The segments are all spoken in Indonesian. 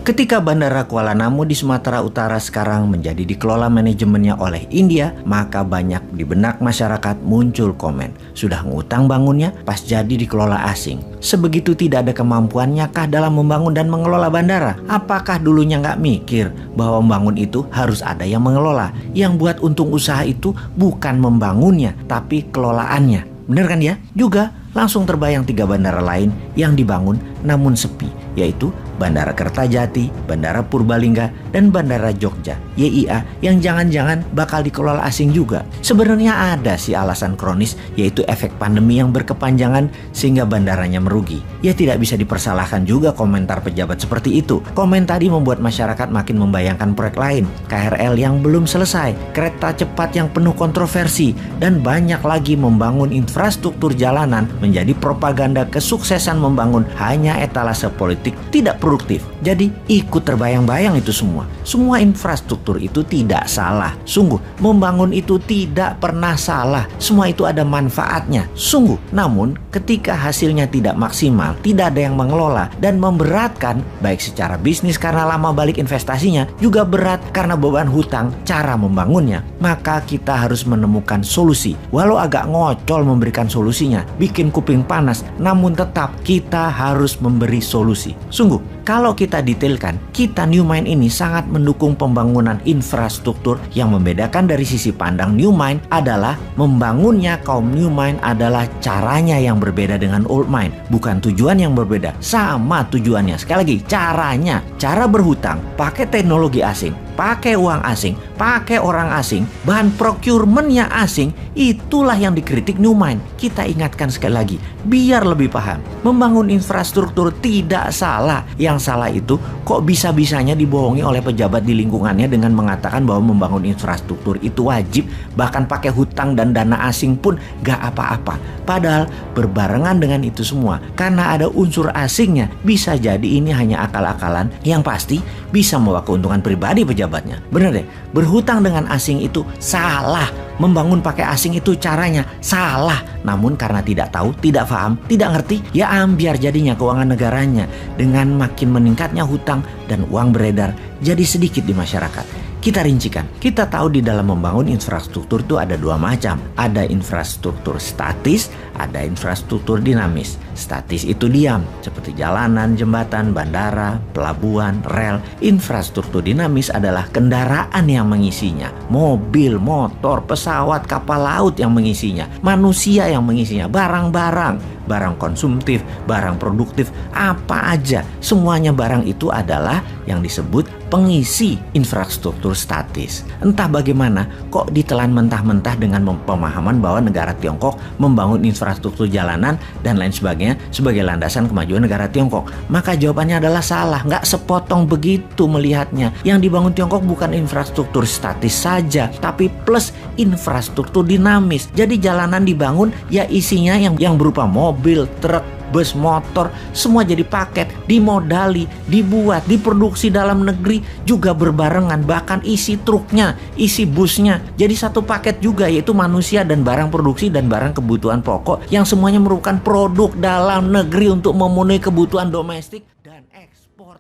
Ketika Bandara Kuala Namu di Sumatera Utara sekarang menjadi dikelola manajemennya oleh India, maka banyak di benak masyarakat muncul komen, sudah ngutang bangunnya pas jadi dikelola asing. Sebegitu tidak ada kemampuannya kah dalam membangun dan mengelola bandara? Apakah dulunya nggak mikir bahwa membangun itu harus ada yang mengelola? Yang buat untung usaha itu bukan membangunnya, tapi kelolaannya. Bener kan ya? Juga langsung terbayang 3 bandara lain yang dibangun namun sepi, yaitu Bandara Kertajati, Bandara Purbalingga, dan Bandara Jogja, YIA, yang jangan-jangan bakal dikelola asing juga. Sebenarnya ada sih alasan kronis, yaitu efek pandemi yang berkepanjangan sehingga bandaranya merugi. Ya tidak bisa dipersalahkan juga komentar pejabat seperti itu. Komen tadi membuat masyarakat makin membayangkan proyek lain, KRL yang belum selesai, kereta cepat yang penuh kontroversi, dan banyak lagi membangun infrastruktur jalanan menjadi propaganda kesuksesan membangun hanya etalase politik tidak produktif. Jadi ikut terbayang-bayang itu semua. Semua infrastruktur itu tidak salah. Sungguh, membangun itu tidak pernah salah. Semua itu ada manfaatnya. Sungguh. Namun, ketika hasilnya tidak maksimal, tidak ada yang mengelola, dan memberatkan, baik secara bisnis karena lama balik investasinya, juga berat karena beban hutang cara membangunnya, maka kita harus menemukan solusi. Walau agak ngocol memberikan solusinya, bikin kuping panas, namun tetap kita harus memberi solusi. Sungguh, kalau kita detailkan, kita New Mind ini sangat mendukung pembangunan infrastruktur. Yang membedakan dari sisi pandang New Mind adalah membangunnya kaum New Mind adalah caranya yang berbeda dengan Old Mind. Bukan tujuan yang berbeda, sama tujuannya. Sekali lagi, caranya. Cara berhutang, pakai teknologi asing, pakai uang asing, pakai orang asing, bahan procurementnya asing, itulah yang dikritik New Mind. Kita ingatkan sekali lagi, biar lebih paham. Membangun infrastruktur tidak salah. Yang salah itu kok bisa-bisanya dibohongi oleh pejabat di lingkungannya dengan mengatakan bahwa membangun infrastruktur itu wajib, bahkan pakai hutang dan dana asing pun gak apa-apa. Padahal berbarengan dengan itu semua, karena ada unsur asingnya, bisa jadi ini hanya akal-akalan yang pasti bisa membawa keuntungan pribadi pejabatnya. Bener deh, berhutang dengan asing itu salah. Membangun pakai asing itu caranya salah. Namun karena tidak tahu, tidak paham, tidak ngerti, ya ambiar jadinya keuangan negaranya. Dengan makin meningkatnya hutang dan uang beredar jadi sedikit di masyarakat. Kita rincikan, kita tahu di dalam membangun infrastruktur itu ada 2 macam. Ada infrastruktur statis, ada infrastruktur dinamis. Statis itu diam, seperti jalanan, jembatan, bandara, pelabuhan, rel. Infrastruktur dinamis adalah kendaraan yang mengisinya. Mobil, motor, pesawat, kapal laut yang mengisinya. Manusia yang mengisinya, barang-barang, barang konsumtif, barang produktif, apa aja. Semuanya barang itu adalah yang disebut pengisi infrastruktur statis. Entah bagaimana kok ditelan mentah-mentah dengan pemahaman bahwa negara Tiongkok membangun infrastruktur jalanan dan lain sebagainya sebagai landasan kemajuan negara Tiongkok. Maka jawabannya adalah salah, nggak sepotong begitu melihatnya. Yang dibangun Tiongkok bukan infrastruktur statis saja, tapi plus infrastruktur dinamis. Jadi jalanan dibangun ya isinya yang berupa mobil, truk, bus, motor, semua jadi paket, dimodali, dibuat, diproduksi dalam negeri juga berbarengan, bahkan isi truknya, isi busnya jadi satu paket juga, yaitu manusia dan barang produksi dan barang kebutuhan pokok yang semuanya merupakan produk dalam negeri untuk memenuhi kebutuhan domestik dan ekspor.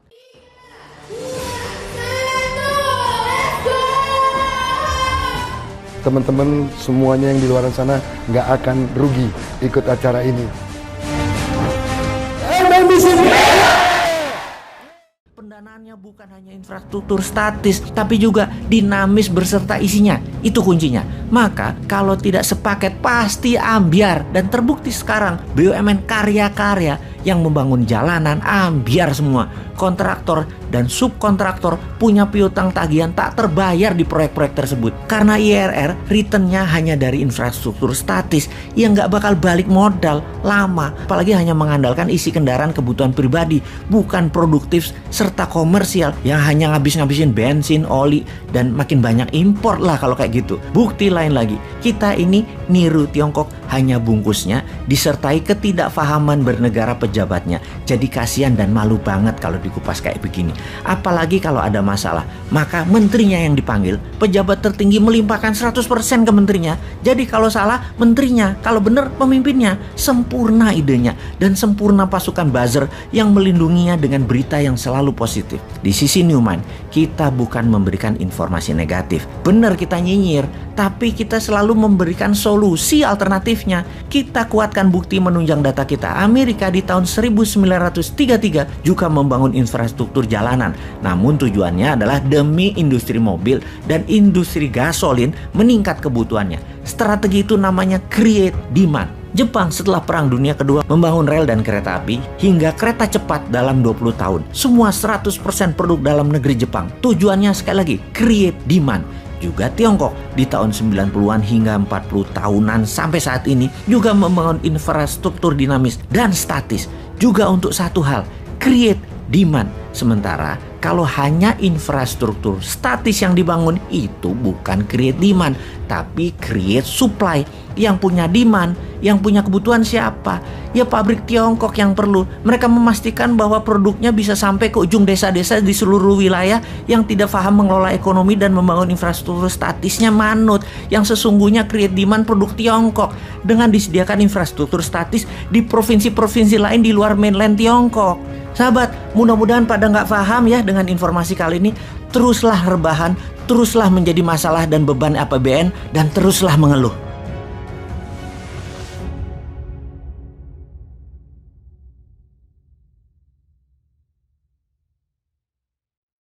Teman-teman semuanya yang di luar sana nggak akan rugi ikut acara ini. Pendanaannya bukan hanya infrastruktur statis, tapi juga dinamis berserta isinya. Itu kuncinya. Maka kalau tidak sepaket pasti ambiar. Dan terbukti sekarang BUMN karya-karya yang membangun jalanan ambiar semua. Kontraktor dan subkontraktor punya piutang tagihan tak terbayar di proyek-proyek tersebut. Karena IRR returnnya hanya dari infrastruktur statis yang gak bakal balik modal lama. Apalagi hanya mengandalkan isi kendaraan kebutuhan pribadi, bukan produktif serta komersial yang hanya ngabis-ngabisin bensin, oli, dan makin banyak impor lah kalau kayak gitu. Bukti lain lagi, kita ini niru Tiongkok hanya bungkusnya disertai ketidakfahaman bernegara pejabatnya. Jadi kasihan dan malu banget kalau dikupas kayak begini. Apalagi kalau ada masalah, maka menterinya yang dipanggil, pejabat tertinggi melimpahkan 100% ke menterinya. Jadi kalau salah menterinya, kalau benar pemimpinnya. Sempurna idenya dan sempurna pasukan buzzer yang melindunginya dengan berita yang selalu positif. Di sisi Newmind, kita bukan memberikan informasi negatif. Benar kita nyinyir, tapi kita selalu memberikan solusi alternatifnya. Kita kuatkan bukti menunjang data kita. Amerika di tahun 1933 juga membangun infrastruktur jalanan. Namun tujuannya adalah demi industri mobil dan industri gasolin meningkat kebutuhannya. Strategi itu namanya create demand. Jepang setelah Perang Dunia Kedua membangun rel dan kereta api hingga kereta cepat dalam 20 tahun. Semua 100% produk dalam negeri Jepang. Tujuannya sekali lagi create demand. Juga Tiongkok di tahun 90-an hingga 40 tahunan sampai saat ini juga membangun infrastruktur dinamis dan statis. Juga untuk satu hal, create demand. Sementara kalau hanya infrastruktur statis yang dibangun, itu bukan create demand, tapi create supply. Yang punya demand, yang punya kebutuhan siapa? Ya pabrik Tiongkok yang perlu. Mereka memastikan bahwa produknya bisa sampai ke ujung desa-desa di seluruh wilayah. Yang tidak paham mengelola ekonomi dan membangun infrastruktur statisnya manut. Yang sesungguhnya create demand produk Tiongkok dengan disediakan infrastruktur statis di provinsi-provinsi lain di luar mainland Tiongkok. Sahabat, mudah-mudahan pada nggak paham ya dengan informasi kali ini. Teruslah rebahan, teruslah menjadi masalah dan beban APBN, dan teruslah mengeluh.